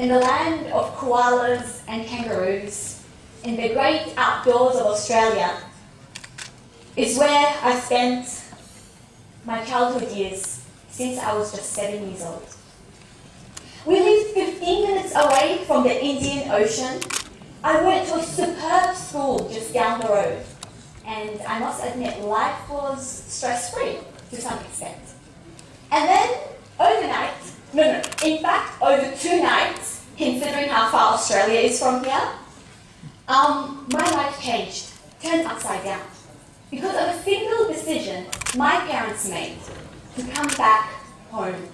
in the land of koalas and kangaroos, in the great outdoors of Australia, is where I spent my childhood years since I was just 7 years old. We lived 15 minutes away from the Indian Ocean. I went to a superb school just down the road, and I must admit life was stress-free to some extent. And then overnight, in fact over 2 nights, considering how far Australia is from here, my life changed, turned upside down, because of a single decision my parents made to come back home.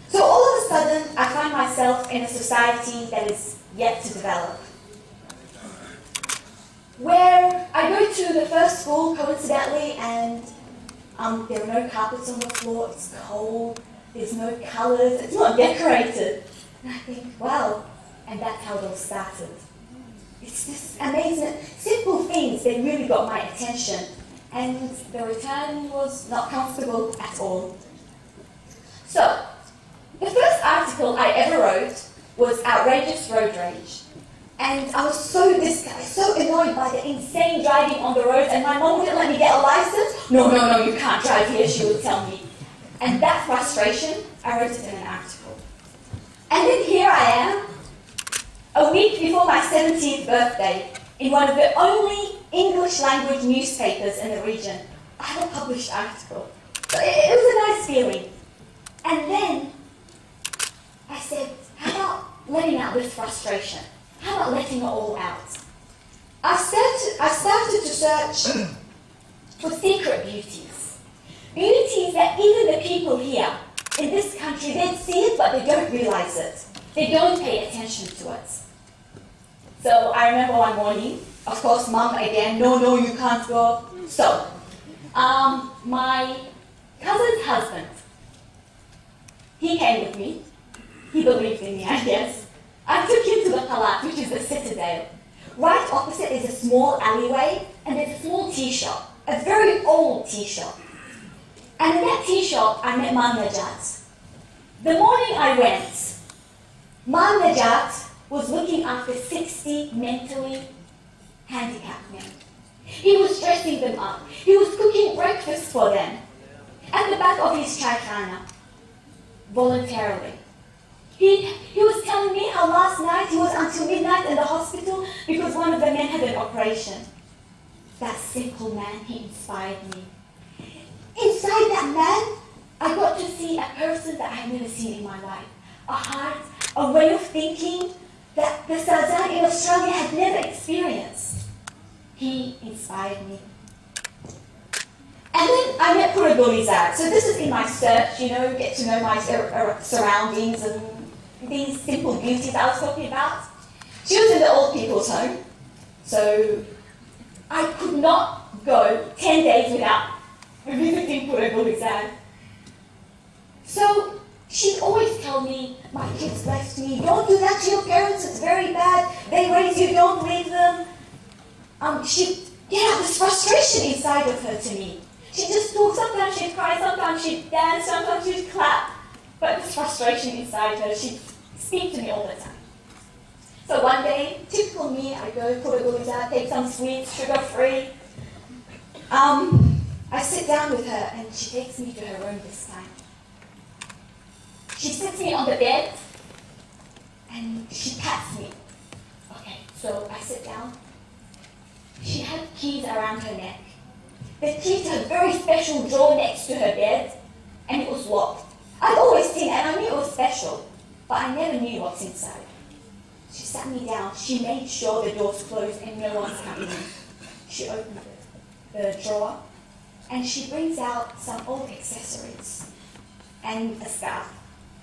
So all of a sudden, I find myself in a society that is yet to develop, where I go to the first school coincidentally, and there are no carpets on the floor, it's cold, there's no colours, it's not decorated. And I think, wow, and that's how it all started. It's this amazing, simple things that really got my attention, and the return was not comfortable at all. So, the first article I ever wrote was Outrageous Road Rage. And I was so annoyed by the insane driving on the roads, and my mom wouldn't let me get a license. No, you can't drive here, she would tell me. And that frustration, I wrote it in an article. And then here I am, a week before my 17th birthday, in one of the only English language newspapers in the region. I had a published article. So it was a nice feeling. And then I said, how about letting out this frustration? How about letting it all out? I started to search for secret beauties. Beauties that even the people here in this country, they see it, but they don't realize it. They don't pay attention to it. So I remember one morning, of course, Mum again, no, you can't go. So, my cousin's husband, he came with me. He believed in me, I guess. I took him to the Palat, which is the citadel. Right opposite is a small alleyway, and there's a small tea shop, a very old tea shop. And in that tea shop, I met Mam Najat. The morning I went, Mam Najat was looking after 60 mentally handicapped men. He was dressing them up. He was cooking breakfast for them at the back of his chaikhana, voluntarily. He was telling me how last night he was until midnight in the hospital because one of the men had an operation. That simple man, he inspired me. Inside that man, I got to see a person that I had never seen in my life. A heart, a way of thinking that the Sazan in Australia had never experienced. He inspired me. And then I met Kurdish. So this is in my search, get to know my surroundings and these simple beauties I was talking about. She was in the old people's home, so I could not go 10 days without visiting Kurdish. So she'd always tell me, my kids left me, don't do that to your parents, it's very bad, they raise you, don't leave them. She'd get out this frustration inside of her to me. She'd just talk, sometimes she'd cry, sometimes she'd dance, sometimes she'd clap, but this frustration inside her, she'd speak to me all the time. So one day, typical me, I go Kurdish, take some sweets, sugar-free. I sit down with her and she takes me to her room this time. She sits me on the bed and she pats me. Okay, so I sit down. She had keys around her neck. The keys had a very special drawer next to her bed, and it was locked. I'd always seen it, and I knew it was special, but I never knew what's inside. She sat me down. She made sure the door's closed and no one's coming in. She opened the drawer, and she brings out some old accessories and a scarf.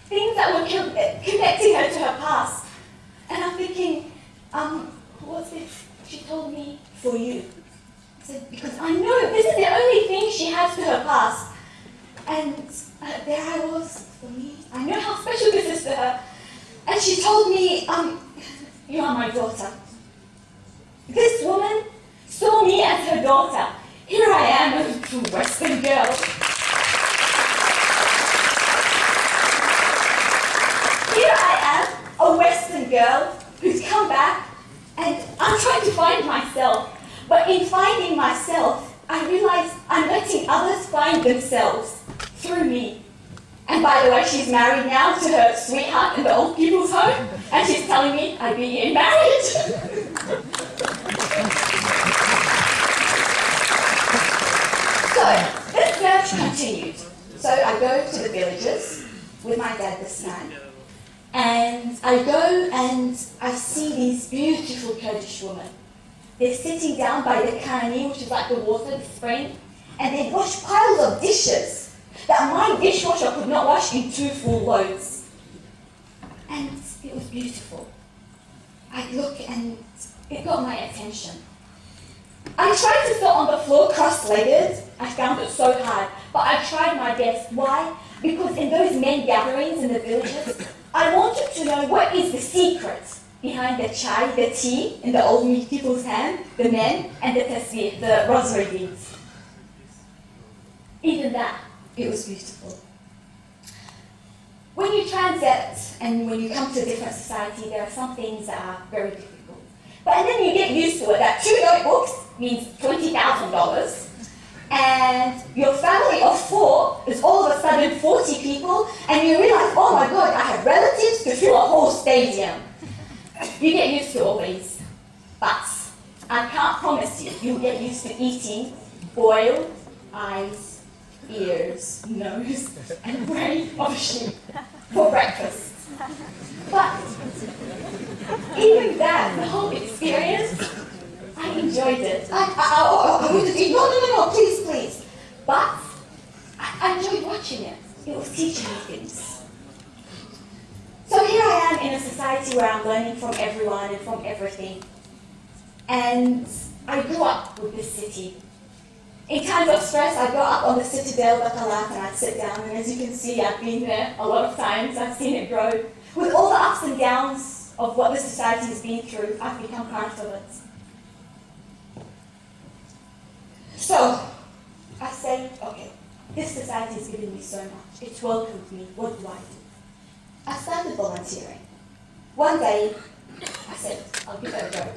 Things that were connecting her to her past. And I'm thinking, what's this? She told me, for you. I said, because I know this is the only thing she has to her past. And there I was, for me. I know how special this is to her. And she told me, you are my daughter. This woman saw me as her daughter. Here I am, a true Western girl. Here I am, a Western innocent girl who's come back, and I'm trying to find myself. But in finding myself, I realize I'm letting others find themselves through me. And by the way, she's married now to her sweetheart in the old people's home, and she's telling me I'd be getting married. So, this search continued. So I go to the villages with my dad this time, and I go and I see these beautiful Kurdish women. They're sitting down by the kani, which is like the water, the spring, and they wash piles of dishes that my dishwasher could not wash in 2 full loads. And it was beautiful. I look and it got my attention. I tried to sit on the floor cross-legged. I found it so hard, but I tried my best. Why? Because in those men gatherings in the villages, I wanted to know what is the secret behind the chai, the tea in the old people's hand, the men, and the tasbih, the rosary beads. Even that, it was beautiful. When you transit and when you come to a different society, there are some things that are very difficult. But then you get used to it, that 2 notebooks means $20,000, and your family of 4 is all of a sudden 40 people, and you realize, oh my God, I have relatives to fill a whole stadium. You get used to all these, but I can't promise you, you'll get used to eating boiled eyes, ears, nose, and brain of sheep for breakfast. But even that, the whole experience, I enjoyed it. I wanted to eat, no, please. But I enjoyed watching it. It was teaching me things. So here I am in a society where I'm learning from everyone and from everything. And I grew up with this city. In times of stress, I go up on the citadel, the Kalat, and I sit down. And as you can see, I've been there a lot of times. I've seen it grow. With all the ups and downs of what the society has been through, I've become part of it. So, I say, okay, this society has given me so much. It's welcomed me. What do I do? I started volunteering. One day, I said, I'll give it a go.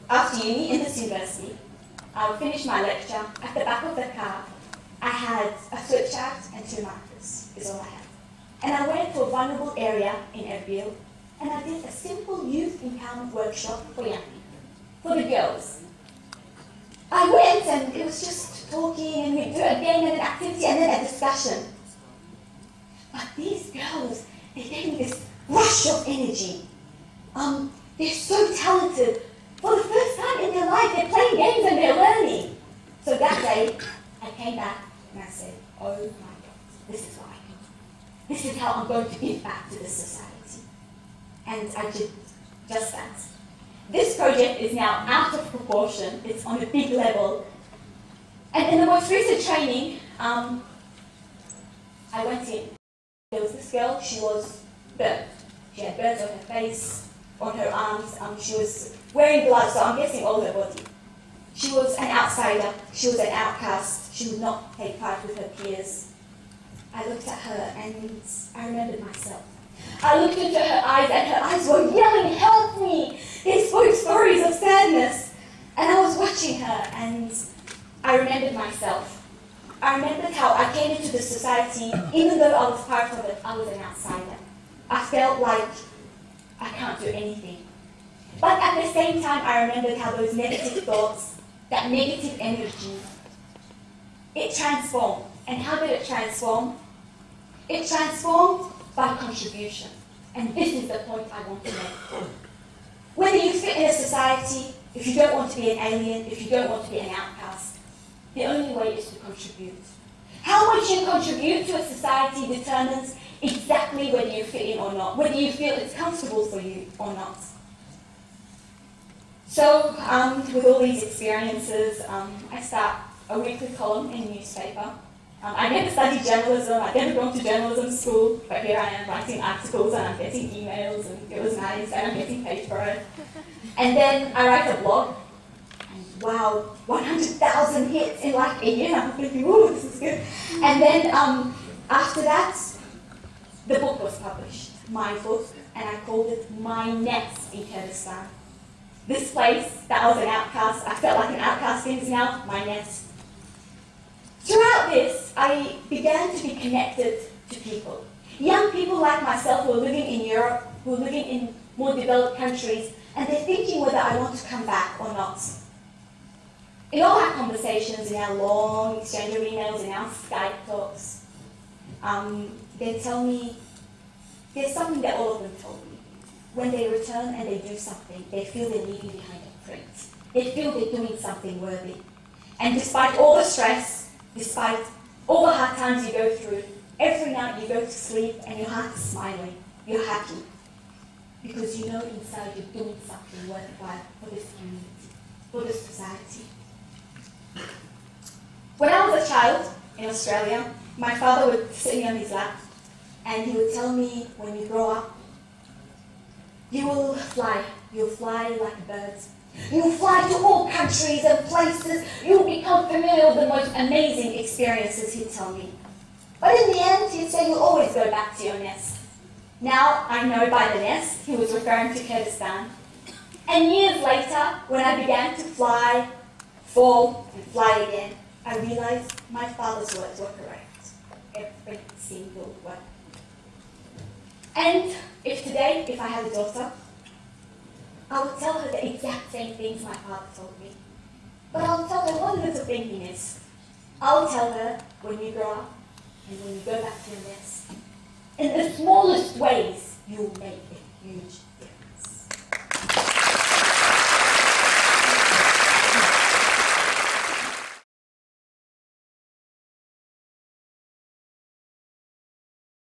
After uni, in this university, I would finish my lecture. At the back of the car, I had a flip chart and 2 markers, is all I had. And I went to a vulnerable area in Erbil, and I did a simple youth empowerment workshop for young people, for the girls. I went, and it was just talking, and we'd do a game and an activity, and then a discussion. But these girls, they gave me this rush of energy. They're so talented. For the first time in their life, they're playing games and they're learning. So that day, I came back and I said, oh my God, this is what I can do. This is how I'm going to give back to the society. And I did just that. This project is now out of proportion. It's on a big level. And in the most recent training, I went in. There was this girl, she was burnt. She had burns on her face, on her arms. She was wearing gloves, so I'm guessing all her body. She was an outsider. She was an outcast. She would not take part with her peers. I looked at her and I remembered myself. I looked into her eyes and her eyes were yelling, help me! They spoke stories of sadness. And I was watching her and I remembered myself. I remembered how I came into the society, even though I was part of it, I was an outsider. I felt like I can't do anything. But at the same time, I remembered how those negative thoughts, that negative energy, it transformed. And how did it transform? It transformed by contribution. And this is the point I want to make. Whether you fit in a society, if you don't want to be an alien, if you don't want to be an outcast, the only way is to contribute. How much you contribute to a society determines exactly whether you fit in or not, whether you feel it's comfortable for you or not. So, with all these experiences, I start a weekly column in a newspaper. I never studied journalism, I'd never gone to journalism school, but here I am writing articles and I'm getting emails and it was nice and I'm getting paid for it. And then I write a blog, and wow, 100,000 hits in like a year. I'm thinking, ooh, this is good. And then after that, the book was published, my book, and I called it my nest in Kurdistan. This place that I was an outcast, I felt like an outcast is now my nest. Throughout this, I began to be connected to people. Young people like myself who are living in Europe, who are living in more developed countries, and they're thinking whether I want to come back or not. In all our conversations, in our long exchange of emails, in our Skype talks, they tell me, there's something that all of them told me. When they return and they do something, they feel they're leaving behind a print. They feel they're doing something worthy. And despite all the stress, despite all the hard times you go through, every night you go to sleep and your heart is smiling. You're happy. Because you know inside you're doing something worthwhile for this community, for this society. When I was a child in Australia, my father would sit me on his lap and he would tell me, when you grow up, you will fly. You'll fly like a bird. You'll fly to all countries and places. You'll become familiar with the most amazing experiences, he'd tell me. But in the end, he'd say you'll always go back to your nest. Now I know by the nest, he was referring to Kurdistan. And years later, when I began to fly, fall, and fly again, I realized my father's words were correct. Every single word. And if I had a daughter, I would tell her the exact same things my father told me. But I'll tell her one little thing he missed. I'll tell her, when you grow up and when you go back to your nest, in the smallest ways, you'll make a huge